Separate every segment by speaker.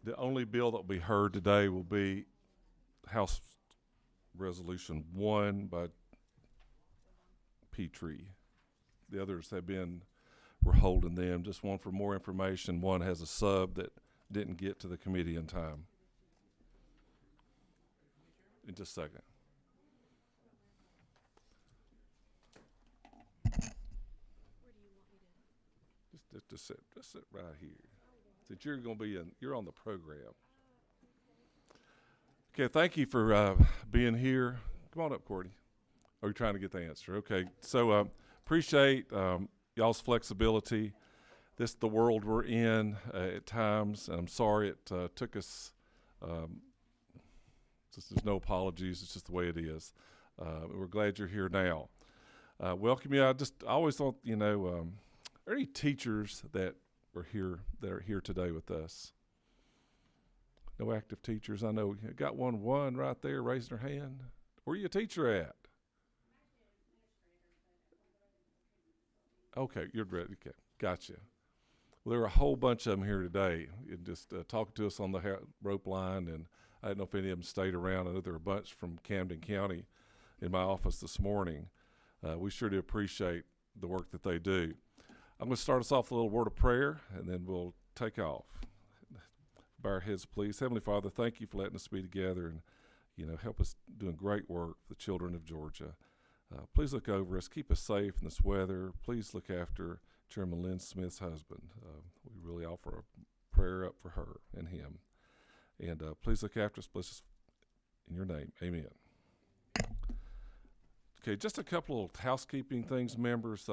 Speaker 1: The only bill that will be heard today will be House Resolution 1 by Petrie. The others we're holding them. Just one for more information. One has a sub that didn't get to the committee in time. In just a second. Just sit right here. Since you're going to be you're on the program. Okay, thank you for being here. Come on up, Courtney. Are you trying to get the answer? Okay, so appreciate y'all's flexibility. This is the world we're in at times, and I'm sorry it took us. There's no apologies. It's just the way it is. We're glad you're here now. Welcome you. I always thought, are there any teachers that are here today with us? No active teachers. I know you got one right there raising her hand. Where are you a teacher at? Okay, you're ready. Okay, gotcha. Well, there are a whole bunch of them here today. And just talking to us on the rope line, and I don't know if any of them stayed around. I know there are a bunch from Camden County in my office this morning. We sure do appreciate the work that they do. I'm going to start us off with a little word of prayer, and then we'll take off. Bow our heads, please. Heavenly Father, thank you for letting us be together and, help us doing great work for the children of Georgia. Please look over us. Keep us safe in this weather. Please look after Chairman Lynn Smith's husband. We really offer a prayer up for her and him. And please look after us. Bless us in your name. Amen. Okay, just a couple of housekeeping things, members.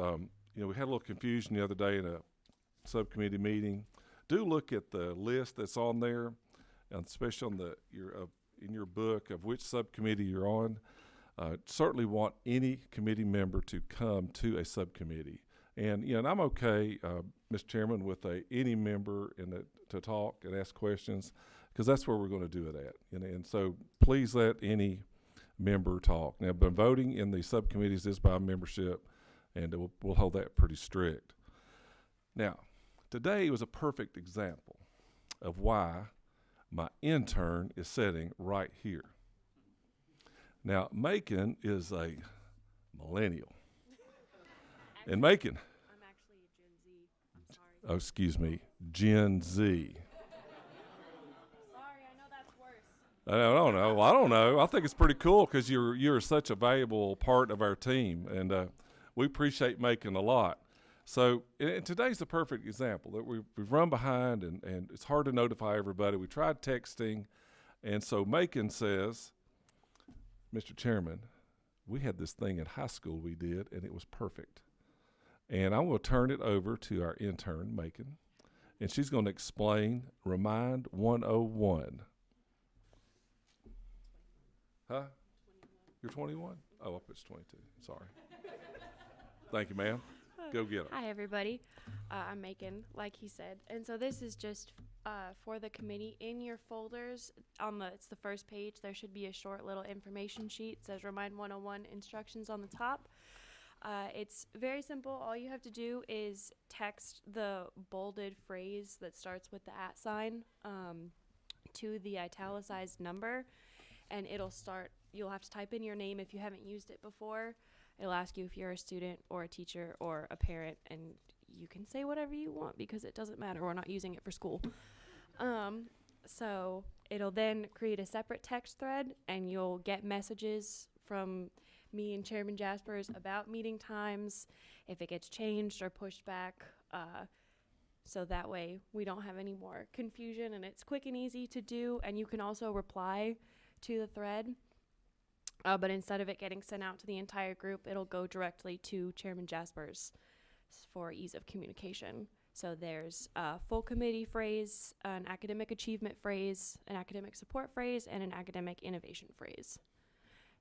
Speaker 1: We had a little confusion the other day in a subcommittee meeting. Do look at the list that's on there, and especially on in your book of which subcommittee you're on. Certainly want any committee member to come to a subcommittee. And, and I'm okay, Mr. Chairman, with any member to talk and ask questions, because that's where we're going to do it at. And so please let any member talk. Now, but voting in the subcommittees is by membership, and we'll hold that pretty strict. Now, today was a perfect example of why my intern is sitting right here. Now, Macon is a millennial. And Macon.
Speaker 2: I'm actually a Gen Z. I'm sorry.
Speaker 1: Oh, excuse me, Gen Z.
Speaker 2: Sorry, I know that's worse.
Speaker 1: I don't know. I don't know. I think it's pretty cool because you're such a valuable part of our team, and we appreciate Macon a lot. So and today's the perfect example that we've run behind, and it's hard to notify everybody. We tried texting, and so Macon says, Mr. Chairman, we had this thing in high school we did, and it was perfect. And I'm going to turn it over to our intern, Macon, and she's going to explain Remind 101. Huh? 21. You're 21? Oh, I put 22. Sorry. Thank you, ma'am. Go get it.
Speaker 2: Hi, everybody. I'm Macon, like he said. And so this is just for the committee. In your folders, it's the first page, there should be a short little information sheet. It says Remind 101 instructions on the top. It's very simple. All you have to do is text the bolded phrase that starts with the @ sign to the italicized number, and you'll have to type in your name if you haven't used it before. It'll ask you if you're a student or a teacher or a parent, and you can say whatever you want because it doesn't matter. We're not using it for school. So it'll then create a separate text thread, and you'll get messages from me and Chairman Jaspers about meeting times, if it gets changed or pushed back, so that way we don't have any more confusion, and it's quick and easy to do. And you can also reply to the thread. But instead of it getting sent out to the entire group, it'll go directly to Chairman Jaspers for ease of communication. So there's a full committee phrase, an academic achievement phrase, an academic support phrase, and an academic innovation phrase.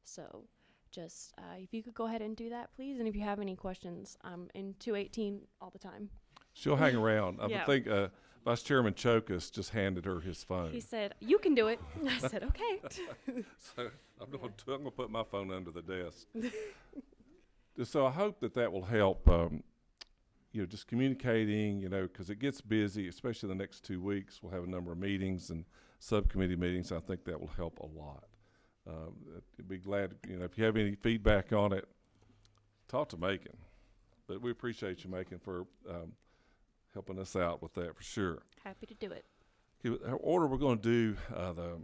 Speaker 2: So just if you could go ahead and do that, please. And if you have any questions, I'm in 218 all the time.
Speaker 1: She'll hang around.
Speaker 2: Yeah.
Speaker 1: I think Vice Chairman Chokus just handed her his phone.
Speaker 2: He said, "You can do it." I said, "Okay."
Speaker 1: So I'm going to put my phone under the desk. So I hope that will help just communicating, because it gets busy, especially the next 2 weeks. We'll have a number of meetings and subcommittee meetings. I think that will help a lot. I'd be glad, if you have any feedback on it, talk to Macon. But we appreciate you, Macon, for helping us out with that for sure.
Speaker 2: Happy to do it.
Speaker 1: Okay, our order, we're going to do the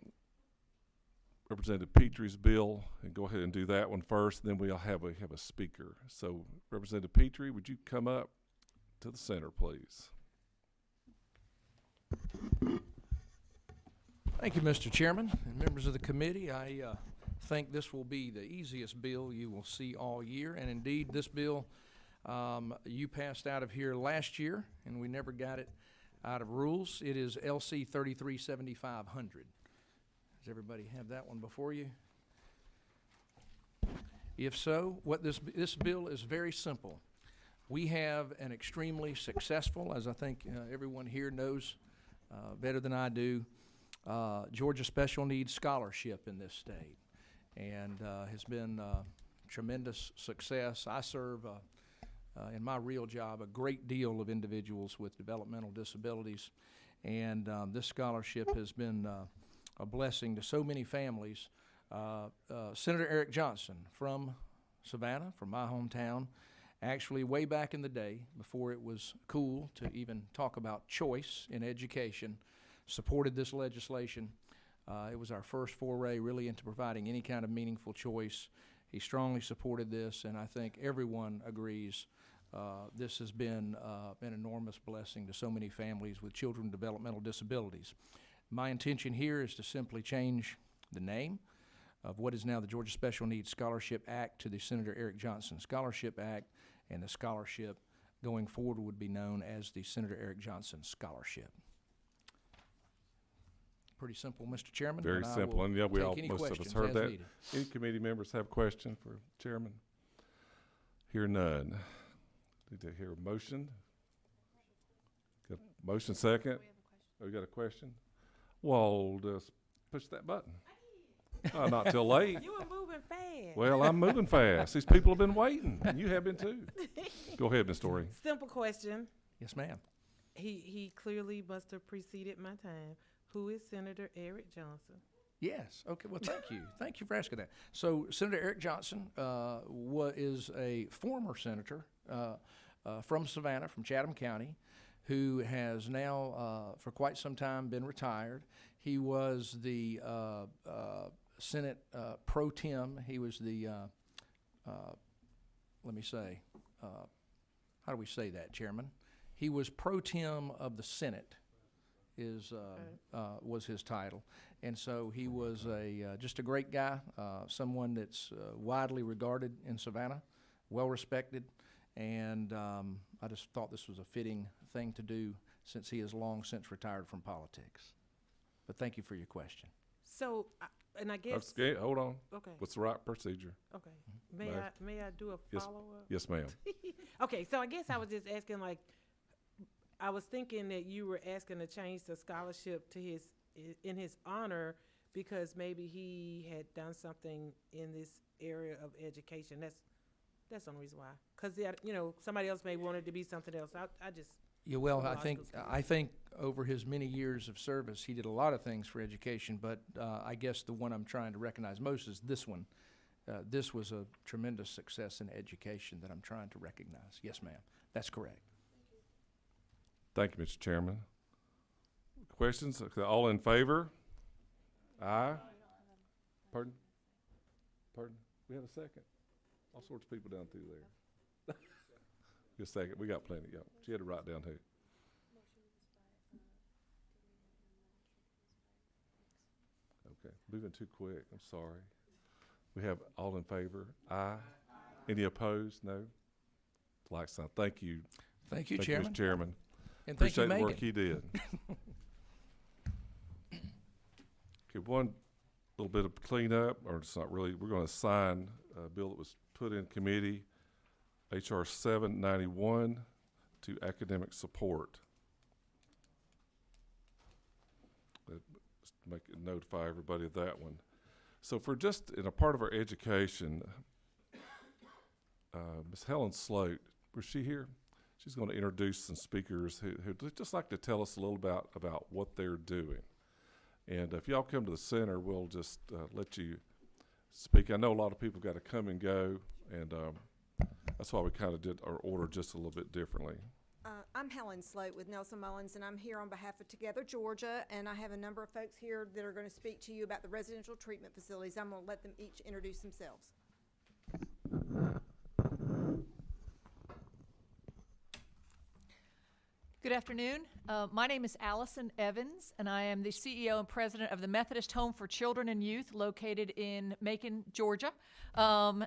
Speaker 1: Representative Petrie's bill, and go ahead and do that one first. Then we'll have a speaker. So, Representative Petrie, would you come up to the center, please?
Speaker 3: Thank you, Mr. Chairman and members of the committee. I think this will be the easiest bill you will see all year, and indeed, this bill you passed out of here last year, and we never got it out of rules. It is LC 337500. Does everybody have that one before you? If so, what this bill is very simple. We have an extremely successful, as I think everyone here knows better than I do, Georgia Special Needs Scholarship in this state, and has been tremendous success. I serve in my real job a great deal of individuals with developmental disabilities, and this scholarship has been a blessing to so many families. Senator Eric Johnson from Savannah, from my hometown, actually way back in the day, before it was cool to even talk about choice in education, supported this legislation. It was our first foray really into providing any kind of meaningful choice. He strongly supported this, and I think everyone agrees this has been an enormous blessing to so many families with children with developmental disabilities. My intention here is to simply change the name of what is now the Georgia Special Needs Scholarship Act to the Senator Eric Johnson Scholarship Act, and the scholarship going forward would be known as the Senator Eric Johnson Scholarship. Pretty simple, Mr. Chairman.
Speaker 1: Very simple, and
Speaker 3: most
Speaker 1: of us heard that. Any committee members have a question for Chairman? Hear none. Need to hear a motion. Got a motion second? Oh, you got a question? Well, just push that button. Not till late.
Speaker 4: You were moving fast.
Speaker 1: Well, I'm moving fast. These people have been waiting, and you have been too. Go ahead, Ms. Story.
Speaker 4: Simple question.
Speaker 3: Yes, ma'am.
Speaker 4: He clearly must have preceded my time. Who is Senator Eric Johnson?
Speaker 3: Yes. Okay. Well, thank you. Thank you for asking that. So, Senator Eric Johnson is a former senator from Savannah, from Chatham County, who has now, for quite some time, been retired. He was the Senate pro tem. He was the, let me say, how do we say that, Chairman? He was pro tem of the Senate. Was his title, and so he was just a great guy, someone that's widely regarded in Savannah, well respected, and I just thought this was a fitting thing to do since he has long since retired from politics. But thank you for your question.
Speaker 4: So, and I guess.
Speaker 1: Okay, hold on.
Speaker 4: Okay.
Speaker 1: What's the right procedure?
Speaker 4: Okay. May I do a
Speaker 1: Yes.
Speaker 4: follow-up?
Speaker 1: Yes, ma'am.
Speaker 4: Okay, so I guess I was just asking, like, I was thinking that you were asking to change the scholarship to in his honor because maybe he had done something in this area of education. That's the only reason why. Because somebody else may want it to be something else. I just.
Speaker 3: Yeah, well, I
Speaker 4: Logical
Speaker 3: think over his many years of service, he did a lot of things for education. But I guess the one I'm trying to recognize most is this one. This was a tremendous success in education that I'm trying to recognize. Yes, ma'am. That's correct.
Speaker 1: Thank you, Mr. Chairman. Questions? Okay, all in favor? Aye. Pardon? Pardon? We have a second? All sorts of people down through there. Just a second. We got plenty. Yeah. She had to write down who. Okay. Moving too quick. I'm sorry. We have all in favor? Aye. Any opposed? No? Like sign. Thank you.
Speaker 3: Thank you, Chairman.
Speaker 1: Mr. Chairman.
Speaker 3: And thank you,
Speaker 1: Appreciate the work
Speaker 3: Megan.
Speaker 1: he did. Okay, one little bit of cleanup, or it's not really. We're going to sign a bill that was put in committee, H.R. 791, to academic support. Just make it notify everybody of that one. So for just in a part of our education, Ms. Helen Sloat, was she here? she's going to introduce some speakers who'd just like to tell us a little about what they're doing. And if y'all come to the center, we'll just let you speak. I know a lot of people got to come and go, and that's why we kind of did our order just a little bit differently.
Speaker 5: I'm Helen Sloat with Nelson Mullins, and I'm here on behalf of Together Georgia, and I have a number of folks here that are going to speak to you about the residential treatment facilities. I'm going to let them each introduce themselves.
Speaker 6: Good afternoon. My name is Allison Evans, and I am the CEO and president of the Methodist Home for Children and Youth located in Macon, Georgia. I'm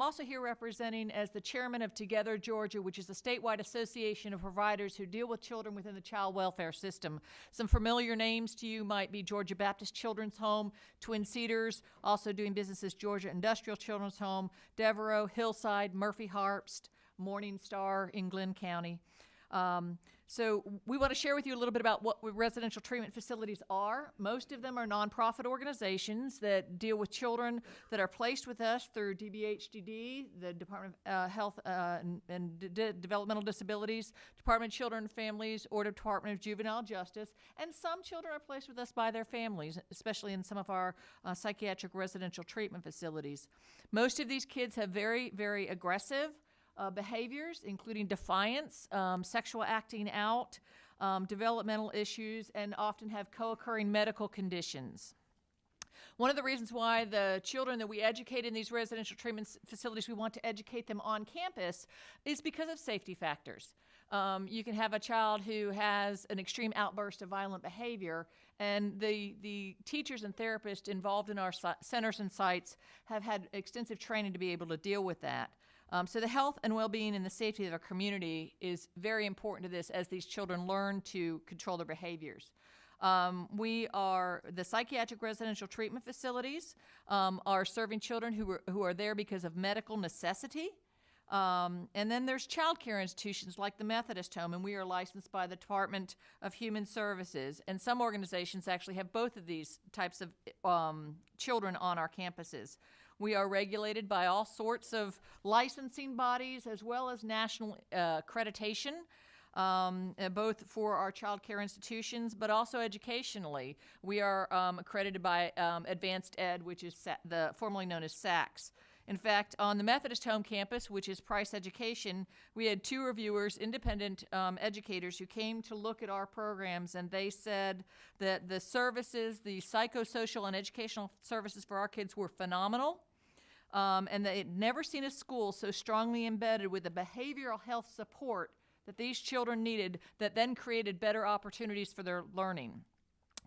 Speaker 6: also here representing as the chairman of Together Georgia, which is a statewide association of providers who deal with children within the child welfare system. Some familiar names to you might be Georgia Baptist Children's Home, Twin Cedars, also doing business as Georgia Industrial Children's Home, Devereaux, Hillside, Murphy Harpst, Morning Star in Glenn County. So we want to share with you a little bit about what residential treatment facilities are. Most of them are nonprofit organizations that deal with children that are placed with us through DBHDD, the Department of Health and Developmental Disabilities, Department of Children and Families, or Department of Juvenile Justice. And some children are placed with us by their families, especially in some of our psychiatric residential treatment facilities. Most of these kids have very, very aggressive behaviors, including defiance, sexual acting out, developmental issues, and often have co-occurring medical conditions. One of the reasons why the children that we educate in these residential treatment facilities, we want to educate them on campus, is because of safety factors. You can have a child who has an extreme outburst of violent behavior, and the teachers and therapists involved in our centers and sites have had extensive training to be able to deal with that. So the health and well-being and the safety of our community is very important to this as these children learn to control their behaviors. We are the psychiatric residential treatment facilities are serving children who are there because of medical necessity. And then there's child care institutions like the Methodist Home, and we are licensed by the Department of Human Services. And some organizations actually have both of these types of children on our campuses. We are regulated by all sorts of licensing bodies as well as national accreditation, both for our child care institutions, but also educationally. We are accredited by Advanced Ed, which is formerly known as SACS. In fact, on the Methodist Home campus, which is Price Education, we had 2 reviewers, independent educators, who came to look at our programs, and they said that the services, the psychosocial and educational services for our kids were phenomenal, and they had never seen a school so strongly embedded with the behavioral health support that these children needed that then created better opportunities for their learning.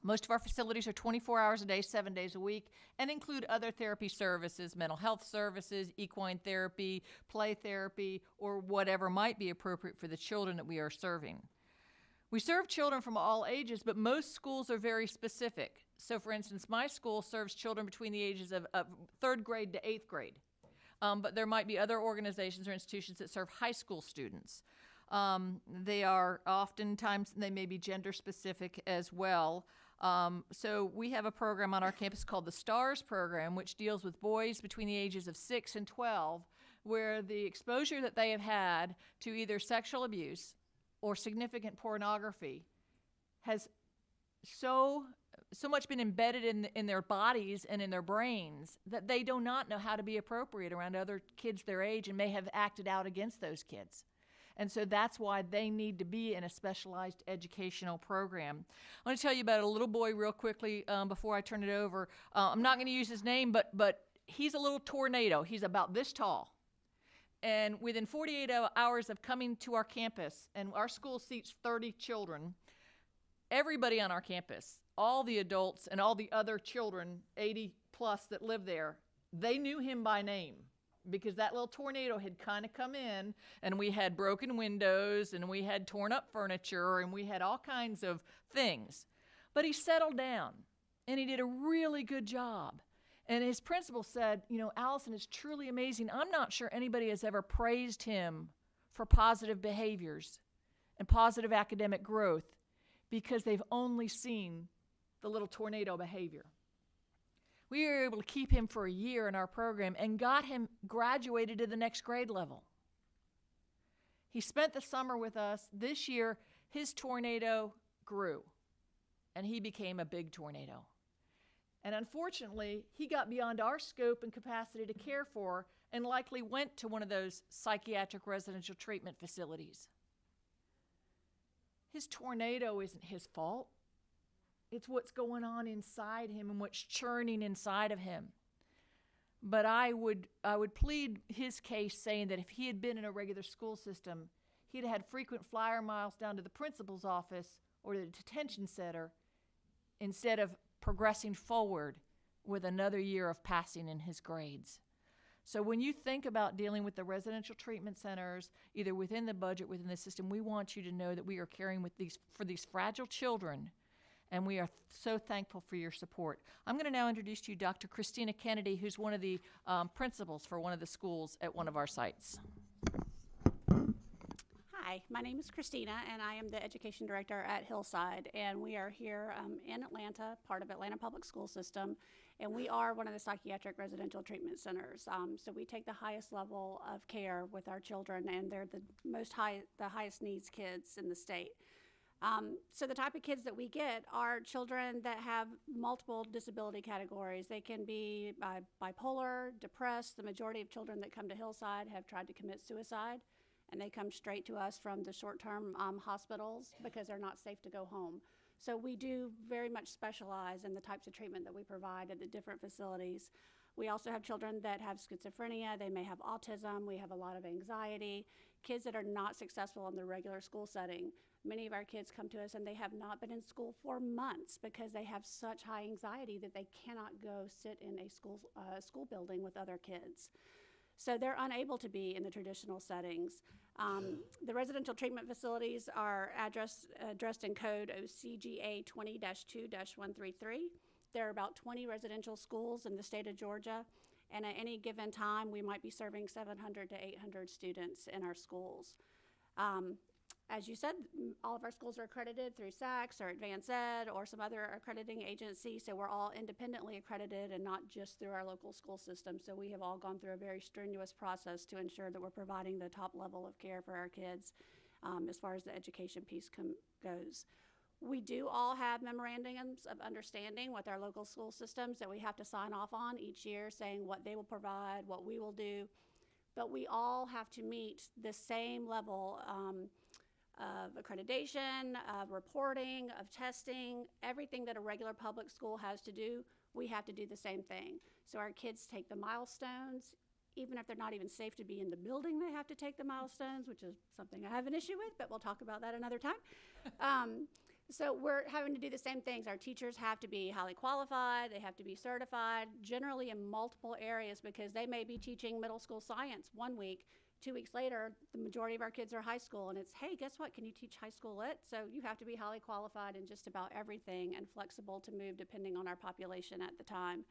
Speaker 6: Most of our facilities are 24 hours a day, 7 days a week, and include other therapy services, mental health services, equine therapy, play therapy, or whatever might be appropriate for the children that we are serving. We serve children from all ages, but most schools are very specific. So, for instance, my school serves children between the ages of 3rd grade to 8th grade. But there might be other organizations or institutions that serve high school students. They are oftentimes, they may be gender specific as well. So we have a program on our campus called the STARS program, which deals with boys between the ages of 6 and 12, where the exposure that they have had to either sexual abuse or significant pornography has so much been embedded in their bodies and in their brains that they do not know how to be appropriate around other kids their age and may have acted out against those kids. And so that's why they need to be in a specialized educational program. I want to tell you about a little boy real quickly before I turn it over. I'm not going to use his name, but he's a little tornado. He's about this tall. And within 48 hours of coming to our campus, and our school seats 30 children, everybody on our campus, all the adults and all the other children, 80 plus that live there, they knew him by name. Because that little tornado had kind of come in, and we had broken windows, and we had torn up furniture, and we had all kinds of things. But he settled down, and he did a really good job. And his principal said, you know, Allison is truly amazing. I'm not sure anybody has ever praised him for positive behaviors and positive academic growth because they've only seen the little tornado behavior. We were able to keep him for a year in our program and got him graduated to the next grade level. He spent the summer with us. This year, his tornado grew, and he became a big tornado. And unfortunately, he got beyond our scope and capacity to care for and likely went to one of those psychiatric residential treatment facilities. His tornado isn't his fault. It's what's going on inside him and what's churning inside of him. But I would plead his case, saying that if he had been in a regular school system, he'd had frequent flyer miles down to the principal's office or the detention center instead of progressing forward with another year of passing in his grades. So when you think about dealing with the residential treatment centers, either within the budget, within the system, we want you to know that we are caring for these fragile children, and we are so thankful for your support. I'm going to now introduce to you Dr. Christina Kennedy, who's one of the principals for one of the schools at one of our sites.
Speaker 7: Hi, my name is Christina, and I am the Education Director at Hillside, and we are here in Atlanta, part of Atlanta Public School System, and we are one of the psychiatric residential treatment centers. So we take the highest level of care with our children, and they're the highest needs kids in the state. So the type of kids that we get are children that have multiple disability categories. They can be bipolar, depressed. The majority of children that come to Hillside have tried to commit suicide, and they come straight to us from the short-term hospitals because they're not safe to go home. So we do very much specialize in the types of treatment that we provide at the different facilities. We also have children that have schizophrenia. They may have autism. We have a lot of anxiety. Kids that are not successful in the regular school setting. Many of our kids come to us and they have not been in school for months because they have such high anxiety that they cannot go sit in a school building with other kids. So they're unable to be in the traditional settings. The residential treatment facilities are addressed in code OCGA 20-2-133. There are about 20 residential schools in the state of Georgia, and at any given time, we might be serving 700 to 800 students in our schools. As you said, all of our schools are accredited through SACS or Advanced Ed or some other accrediting agency, so we're all independently accredited and not just through our local school system. So we have all gone through a very strenuous process to ensure that we're providing the top level of care for our kids as far as the education piece goes. We do all have memorandums of understanding with our local school systems that we have to sign off on each year, saying what they will provide, what we will do, but we all have to meet the same level of accreditation, of reporting, of testing, everything that a regular public school has to do, we have to do the same thing. So our kids take the milestones, even if they're not even safe to be in the building, they have to take the milestones, which is something I have an issue with, but we'll talk about that another time. So we're having to do the same things. Our teachers have to be highly qualified, they have to be certified, generally in multiple areas, because they may be teaching middle school science one week. 2 weeks later, the majority of our kids are high school, and it's, hey, guess what? Can you teach high school lit? So you have to be highly qualified in just about everything and flexible to move depending on our population at the time.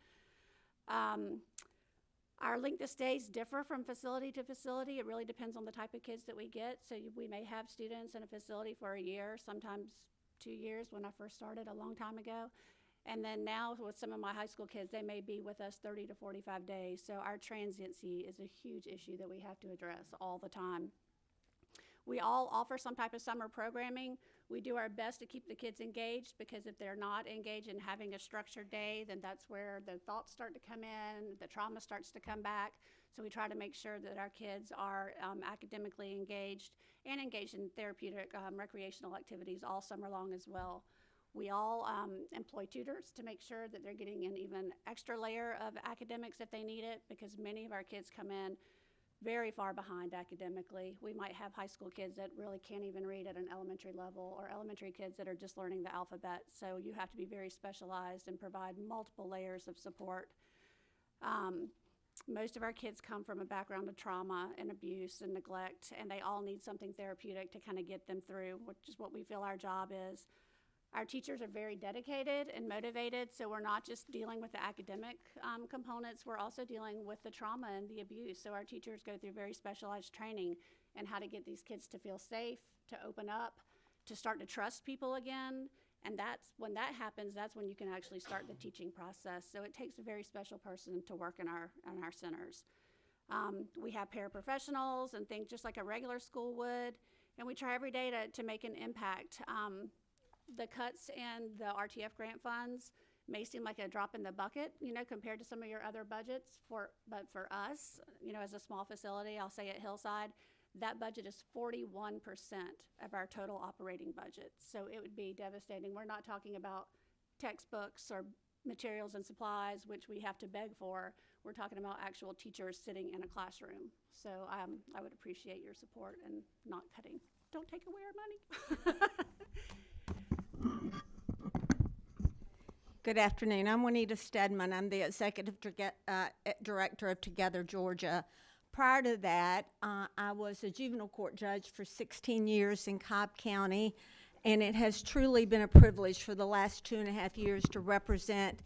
Speaker 7: Our length of stays differ from facility to facility. It really depends on the type of kids that we get. So we may have students in a facility for a year, sometimes 2 years when I first started a long time ago. And then now with some of my high school kids, they may be with us 30 to 45 days. So our transiency is a huge issue that we have to address all the time. We all offer some type of summer programming. We do our best to keep the kids engaged, because if they're not engaged in having a structured day, then that's where the thoughts start to come in, the trauma starts to come back. So we try to make sure that our kids are academically engaged and engaged in therapeutic recreational activities all summer long as well. We all employ tutors to make sure that they're getting an even extra layer of academics if they need it, because many of our kids come in very far behind academically. We might have high school kids that really can't even read at an elementary level, or elementary kids that are just learning the alphabet. So you have to be very specialized and provide multiple layers of support. Most of our kids come from a background of trauma and abuse and neglect, and they all need something therapeutic to kind of get them through, which is what we feel our job is. Our teachers are very dedicated and motivated, so we're not just dealing with the academic components, we're also dealing with the trauma and the abuse. So our teachers go through very specialized training in how to get these kids to feel safe, to open up, to start to trust people again. And that's when that happens, that's when you can actually start the teaching process. So it takes a very special person to work in our centers. We have paraprofessionals and things just like a regular school would, and we try every day to make an impact. The cuts in the RTF grant funds may seem like a drop in the bucket, compared to some of your other budgets, but for us, as a small facility, I'll say at Hillside, that budget is 41% of our total operating budget. So it would be devastating. We're not talking about textbooks or materials and supplies, which we have to beg for. We're talking about actual teachers sitting in a classroom. So I would appreciate your support and not cutting. Don't take away our money.
Speaker 5: Good afternoon. I'm Juanita Stedman. I'm the executive director of Together Georgia. Prior to that, I was a juvenile court judge for 16 years in Cobb County, and it has truly been a privilege for the last 2.5 years to represent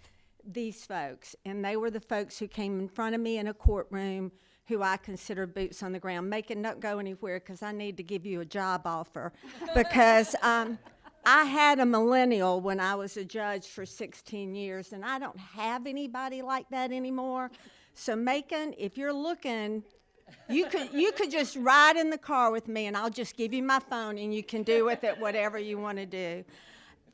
Speaker 5: these folks. And they were the folks who came in front of me in a courtroom who I consider boots on the ground. Macon, don't go anywhere because I need to give you a job offer because I had a millennial when I was a judge for 16 years, and I don't have anybody like that anymore. So Macon, if you're looking, you could just ride in the car with me, and I'll just give you my phone, and you can do with it whatever you want to do.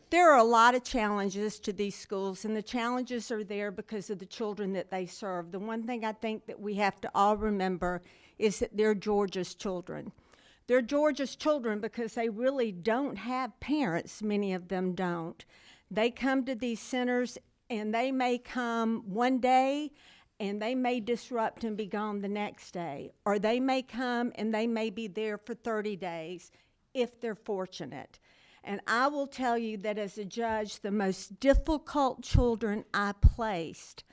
Speaker 5: There are a lot of challenges to these schools, and the challenges are there because of the children that they serve. The one thing I think that we have to all remember is that they're Georgia's children. They're Georgia's children because they really don't have parents. Many of them don't. They come to these centers, and they may come one day, and they may disrupt and be gone the next day. Or they may come, and they may be there for 30 days if they're fortunate. And I will tell you that as a judge, the most difficult children I placed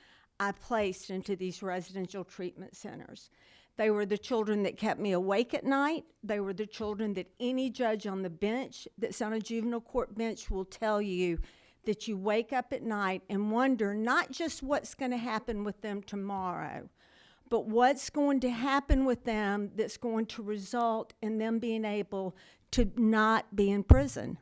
Speaker 5: into these residential treatment centers. They were the children that kept me awake at night. They were the children that any judge on the bench that's on a juvenile court bench will tell you that you wake up at night and wonder not just what's going to happen with them tomorrow, but what's going to happen with them that's going to result in them being able to not be in prison,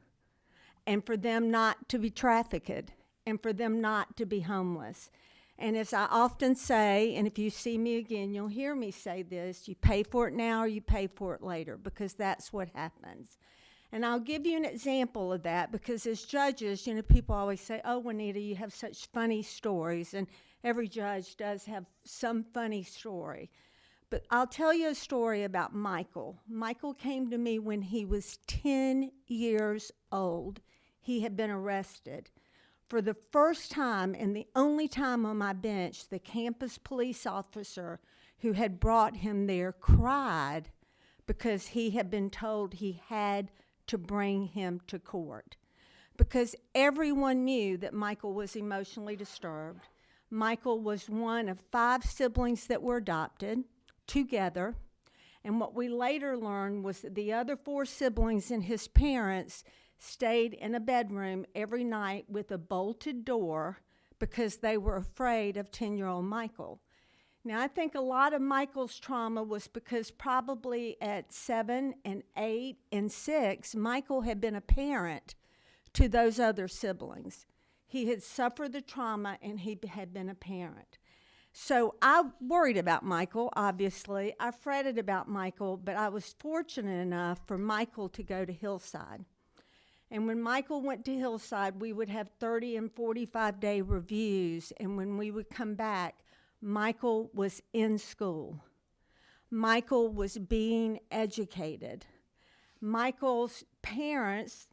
Speaker 5: and for them not to be trafficked, and for them not to be homeless. And as I often say, and if you see me again, you'll hear me say this, you pay for it now or you pay for it later, because that's what happens. And I'll give you an example of that, because as judges, people always say, oh, Juanita, you have such funny stories, and every judge does have some funny story. But I'll tell you a story about Michael. Michael came to me when he was 10 years old. He had been arrested. For the first time and the only time on my bench, the campus police officer who had brought him there cried because he had been told he had to bring him to court. Because everyone knew that Michael was emotionally disturbed. Michael was one of 5 siblings that were adopted together. And what we later learned was that the other 4 siblings and his parents stayed in a bedroom every night with a bolted door because they were afraid of 10-year-old Michael. Now, I think a lot of Michael's trauma was because probably at 7 and 8 and 6, Michael had been a parent to those other siblings. He had suffered the trauma, and he had been a parent. So I worried about Michael, obviously. I fretted about Michael, but I was fortunate enough for Michael to go to Hillside. And when Michael went to Hillside, we would have 30 and 45-day reviews. And when we would come back, Michael was in school. Michael was being educated. Michael's parents,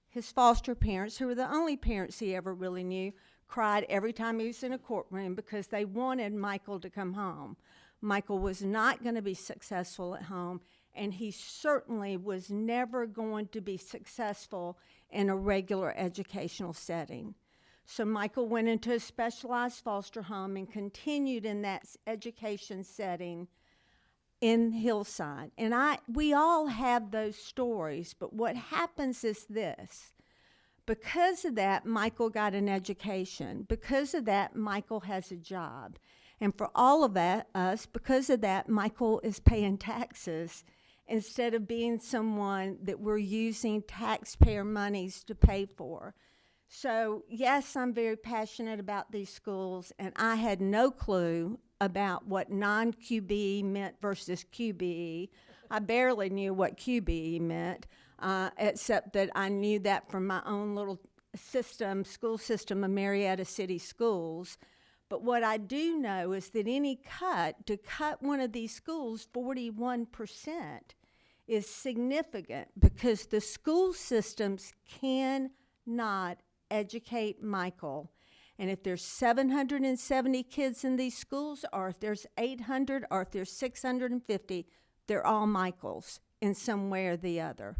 Speaker 5: his foster parents, who were the only parents he ever really knew, cried every time he was in a courtroom because they wanted Michael to come home. Michael was not going to be successful at home, and he certainly was never going to be successful in a regular educational setting. So Michael went into a specialized foster home and continued in that education setting in Hillside. And we all have those stories, but what happens is this. Because of that, Michael got an education. Because of that, Michael has a job. And for all of us, because of that, Michael is paying taxes instead of being someone that we're using taxpayer monies to pay for. So, yes, I'm very passionate about these schools, and I had no clue about what non-QBE meant versus QBE. I barely knew what QBE meant, except that I knew that from my own little school system of Marietta City Schools. But what I do know is that to cut one of these schools 41% is significant, because the school systems cannot educate Michael. And if there's 770 kids in these schools, or if there's 800, or if there's 650, they're all Michaels in some way or the other.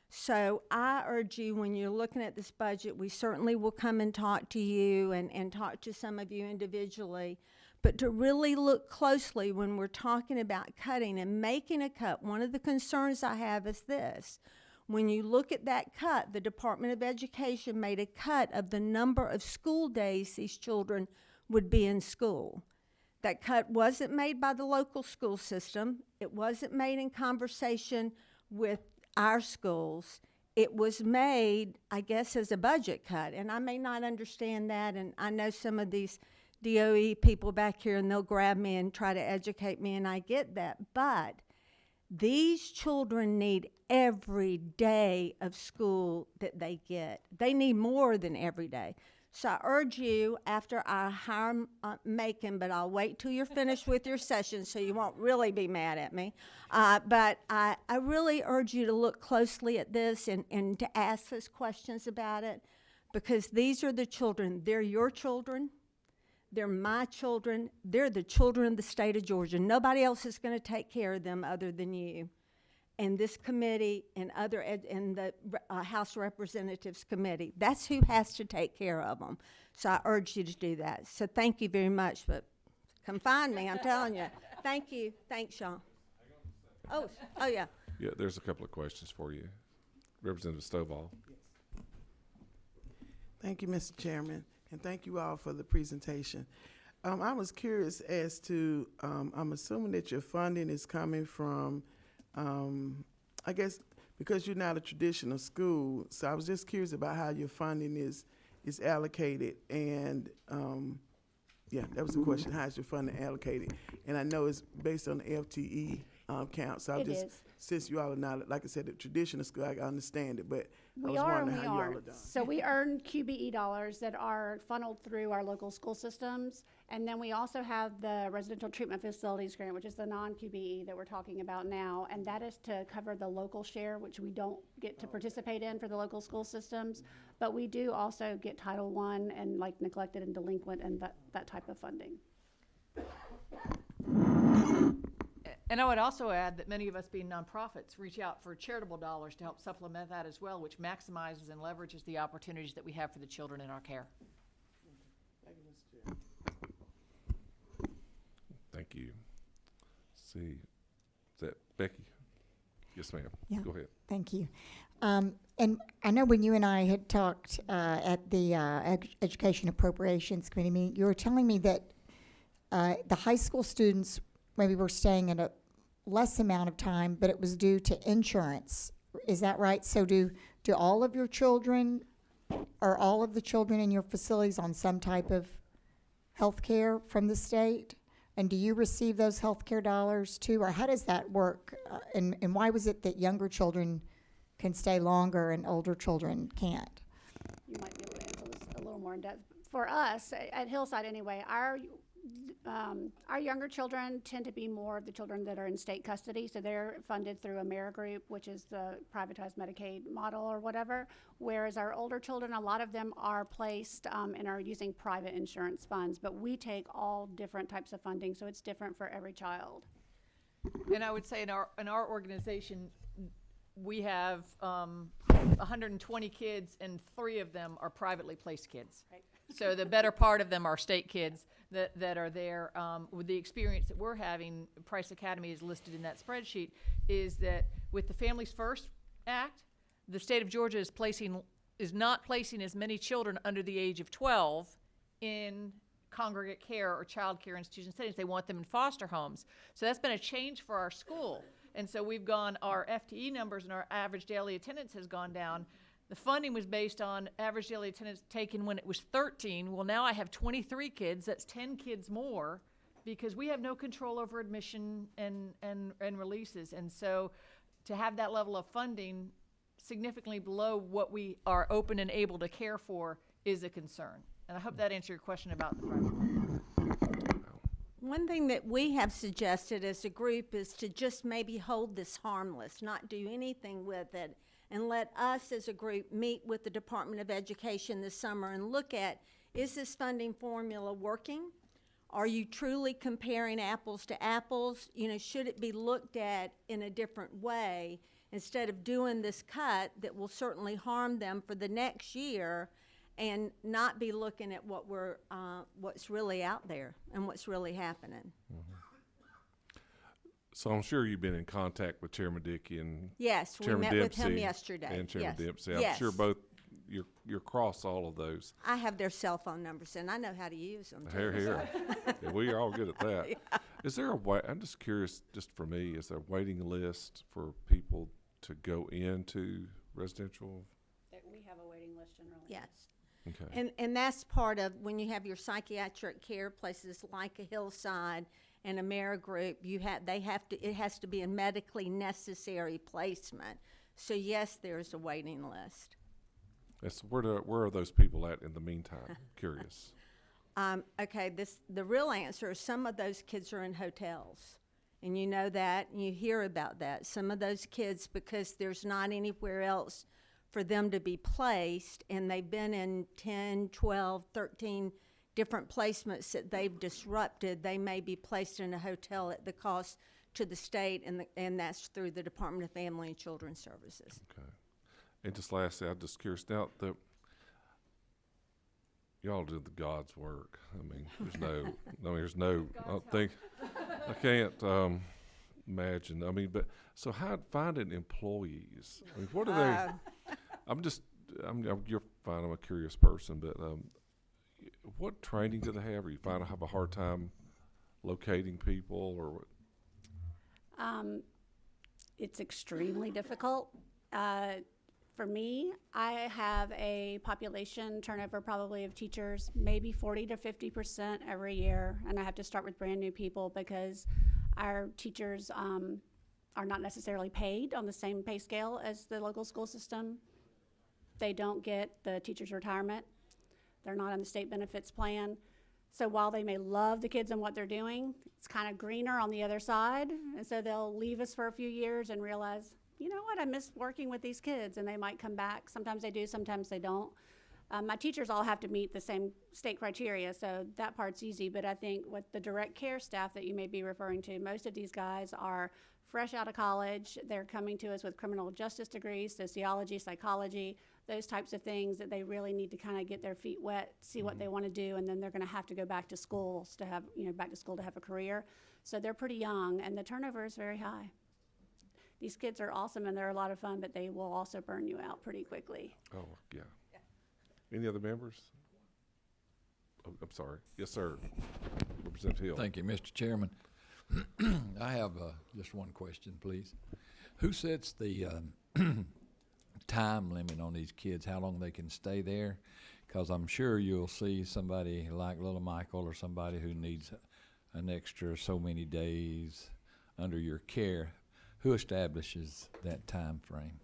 Speaker 5: So I urge you, when you're looking at this budget, we certainly will come and talk to you and talk to some of you individually, but to really look closely when we're talking about cutting and making a cut. One of the concerns I have is this. When you look at that cut, the Department of Education made a cut of the number of school days these children would be in school. That cut wasn't made by the local school system. It wasn't made in conversation with our schools. It was made, I guess, as a budget cut. And I may not understand that, and I know some of these DOE people back here, and they'll grab me and try to educate me, and I get that. But these children need every day of school that they get. They need more than every day. So I urge you, after I hire Macon, but I'll wait till you're finished with your session so you won't really be mad at me. But I really urge you to look closely at this and to ask us questions about it, because these are the children. They're your children. They're my children. They're the children of the state of Georgia. Nobody else is going to take care of them other than you. And this committee and the House Representatives Committee, that's who has to take care of them. So I urge you to do that. So thank you very much, but come find me, I'm telling you. Thank you. Thanks, Sean. Oh, yeah.
Speaker 1: Yeah, there's a couple of questions for you. Representative Stovall.
Speaker 8: Thank you, Mr. Chairman, and thank you all for the presentation. I was curious as to, I'm assuming that your funding is coming from, I guess, because you're not a traditional school, so I was just curious about how your funding is allocated, and yeah, that was the question. How is your funding allocated? And I know it's based on the FTE count, so since you all are not, like I said, a traditional school, I understand it, but I was wondering how you all are done.
Speaker 7: So we earn QBE dollars that are funneled through our local school systems. And then we also have the residential treatment facilities grant, which is the non-QBE that we're talking about now. And that is to cover the local share, which we don't get to participate in for the local school systems. But we do also get Title I and like neglected and delinquent and that type of funding.
Speaker 6: And I would also add that many of us being nonprofits reach out for charitable dollars to help supplement that as well, which maximizes and leverages the opportunities that we have for the children in our care.
Speaker 8: Thank you, Mr. Chair.
Speaker 1: Thank you. Let's see, is that Becky? Yes, ma'am.
Speaker 9: Yeah.
Speaker 1: Go ahead.
Speaker 9: Thank you. And I know when you and I had talked at the Education Appropriations Committee meeting, you were telling me that the high school students maybe were staying in a less amount of time, but it was due to insurance. Is that right? So do all of your children, or all of the children in your facilities on some type of health care from the state? And do you receive those health care dollars too, or how does that work? And why was it that younger children can stay longer and older children can't?
Speaker 7: You might be able to answer this a little more in depth. For us, at Hillside anyway, our younger children tend to be more of the children that are in state custody, so they're funded through AmeriGroup, which is the privatized Medicaid model or whatever, whereas our older children, a lot of them are placed and are using private insurance funds, but we take all different types of funding, so it's different for every child.
Speaker 6: And I would say in our organization, we have 120 kids, and 3 of them are privately placed kids.
Speaker 7: Right.
Speaker 6: So the better part of them are state kids that are there. With the experience that we're having, Price Academy is listed in that spreadsheet, is that with the Families First Act, the state of Georgia is not placing as many children under the age of 12 in congregate care or child care institution settings. They want them in foster homes. So that's been a change for our school. And so our FTE numbers and our average daily attendance has gone down. The funding was based on average daily attendance taken when it was 13. Well, now I have 23 kids. That's 10 kids more because we have no control over admission and releases. And so to have that level of funding significantly below what we are open and able to care for is a concern. And I hope that answered your question about the funding.
Speaker 5: One thing that we have suggested as a group is to just maybe hold this harmless, not do anything with it, and let us as a group meet with the Department of Education this summer and look at, is this funding formula working? Are you truly comparing apples to apples? You know, should it be looked at in a different way instead of doing this cut that will certainly harm them for the next year, and not be looking at what what's really out there and what's really happening?
Speaker 1: So I'm sure you've been in contact with Chairman Dickey and
Speaker 5: Yes, we
Speaker 1: Chairman
Speaker 5: met with him
Speaker 1: Dempsey
Speaker 5: yesterday.
Speaker 1: and Chairman
Speaker 5: Yes.
Speaker 1: Dempsey. I'm
Speaker 5: Yes.
Speaker 1: sure both you're across all of those.
Speaker 5: I have their cell phone numbers and I know how to use them.
Speaker 1: Here,
Speaker 5: too.
Speaker 1: here. Yeah, we are all good at that. Is there a way? I'm just curious, just for me, is there a waiting list for people to go into residential?
Speaker 7: We have a waiting list generally.
Speaker 5: Yes.
Speaker 1: Okay.
Speaker 5: And that's part of when you have your psychiatric care places like a Hillside and a Amerigroup, it has to be a medically necessary placement. So yes, there's a waiting list.
Speaker 1: Where are those people at in the meantime? Curious.
Speaker 5: Okay, the real answer is some of those kids are in hotels. And you know that, and you hear about that. Some of those kids, because there's not anywhere else for them to be placed, and they've been in 10, 12, 13 different placements that they've disrupted, they may be placed in a hotel at the cost to the state, and that's through the Department of Family and Children's Services.
Speaker 1: Okay. And just lastly, I'm just curious now that y'all do the God's work. I mean, I don't think, I can't imagine. I mean, but so how finding employees? I mean, what are they? You're fine. I'm a curious person, but what training do they have? Or you have a hard time locating people, or what?
Speaker 7: It's extremely difficult. For me, I have a population turnover probably of teachers, maybe 40 to 50% every year, and I have to start with brand new people because our teachers are not necessarily paid on the same pay scale as the local school system. They don't get the teacher's retirement. They're not on the state benefits plan. So while they may love the kids and what they're doing, it's kind of greener on the other side. And so they'll leave us for a few years and realize, you know what, I miss working with these kids, and they might come back. Sometimes they do, sometimes they don't. My teachers all have to meet the same state criteria, so that part's easy. But I think with the direct care staff that you may be referring to, most of these guys are fresh out of college. They're coming to us with criminal justice degrees, sociology, psychology, those types of things that they really need to kind of get their feet wet, see what they want to do, and then they're going to have to go back to schools to have, back to school to have a career. So they're pretty young, and the turnover is very high. These kids are awesome and they're a lot of fun, but they will also burn you out pretty quickly.
Speaker 1: Oh, yeah. Any other members? Oh, I'm sorry. Yes, sir. Representative Hill.
Speaker 10: Thank you, Mr. Chairman. I have just one question, please. Who sets the time limit on these kids, how long they can stay there? Because I'm sure you'll see somebody like little Michael or somebody who needs an extra so many days under your care. Who establishes that time frame?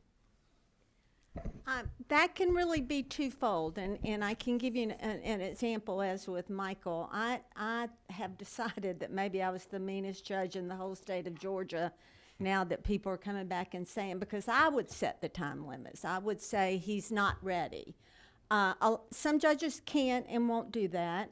Speaker 5: That can really be twofold, and I can give you an example as with Michael. I have decided that maybe I was the meanest judge in the whole state of Georgia now that people are coming back and saying, because I would set the time limits. I would say he's not ready. Some judges can't and won't do that.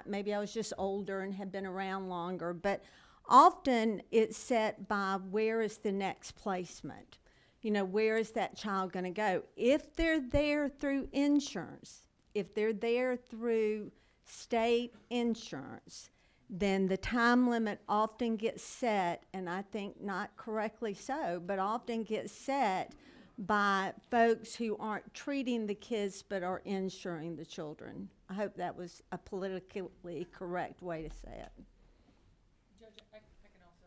Speaker 5: Maybe I was just older and had been around longer, but often it's set by where is the next placement. Where is that child going to go? If they're there through insurance, if they're there through state insurance, then the time limit often gets set, and I think not correctly so, but often gets set by folks who aren't treating the kids but are insuring the children. I hope that was a politically correct way to say it.
Speaker 6: Judge, I can also.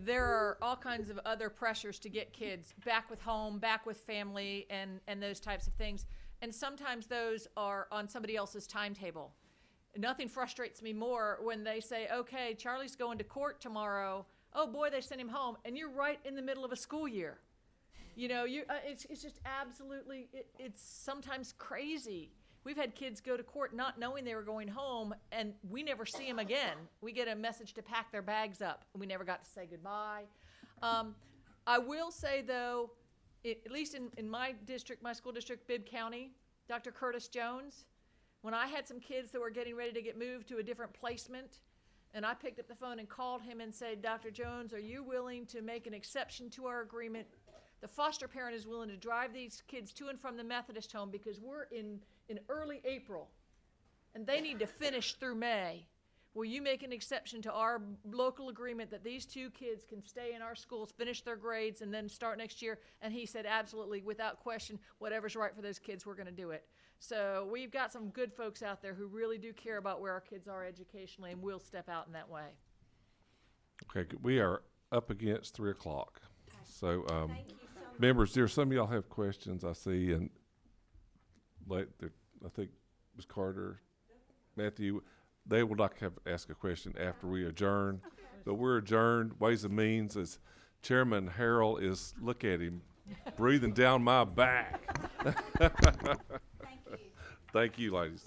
Speaker 6: There are all kinds of other pressures to get kids back with home, back with family, and those types of things. and sometimes those are on somebody else's timetable. Nothing frustrates me more when they say, okay, Charlie's going to court tomorrow. Oh boy, they sent him home, and you're right in the middle of a school year. You know, it's just absolutely, it's sometimes crazy. We've had kids go to court not knowing they were going home, and we never see them again. We get a message to pack their bags up, and we never got to say goodbye. I will say, though, at least in my district, my school district, Bibb County, Dr. Curtis Jones, when I had some kids that were getting ready to get moved to a different placement, and I picked up the phone and called him and said, Dr. Jones, are you willing to make an exception to our agreement? The foster parent is willing to drive these kids to and from the Methodist home because we're in early April, and they need to finish through May. Will you make an exception to our local agreement that these two kids can stay in our schools, finish their grades, and then start next year? And he said, absolutely, without question, whatever's right for those kids, we're going to do it. So we've got some good folks out there who really do care about where our kids are educationally, and will step out in that way.
Speaker 1: Okay, we are up against 3 o'clock. So, members, there some of y'all have questions I see, and I think Ms. Carter, Matthew, they would like to ask a question after we adjourn. But we're adjourned. Ways and Means, as Chairman Harrell is, look at him, breathing down my back.
Speaker 5: Thank you.
Speaker 1: Thank you, ladies.